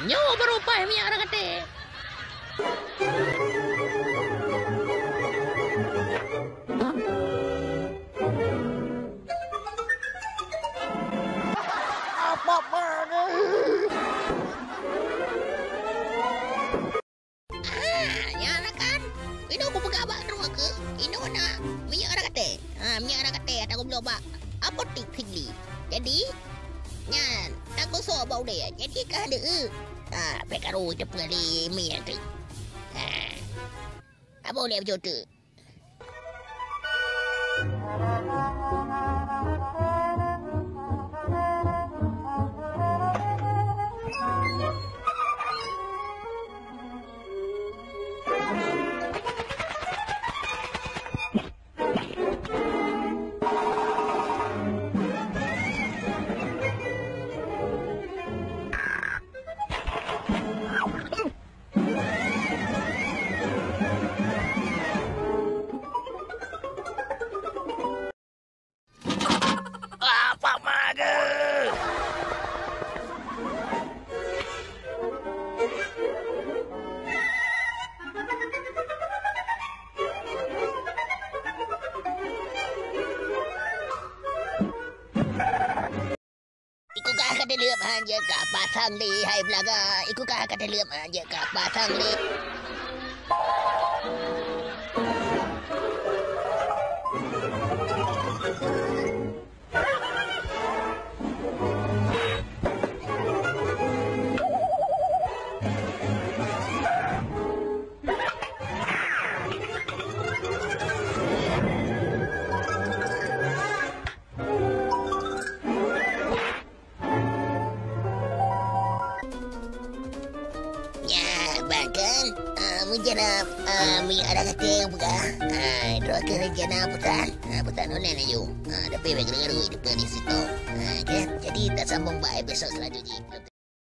Nyo berupah minyak arakate. Apa mana? Nyala kan? Ini aku pegang abang rumah ke? Ini nak minyak arakate. Minyak arakate ada aku belum bak. Apa tinggi? Jadi, nyan, aku so bau dia. Jadi kah ada? Pekaru cepat di minyak tu. Apa boleh macam tu? Apa mana? Ikukah kata liam hanya kah pasang di hai belaga. Ikukah kata liam hanya kah pasang di. Bahkan menjana minyak arakate buka. Dua kali jana putan online aja. Tapi bagi dengar itu di situ. Jadi tak sambung baik besok selanjutnya.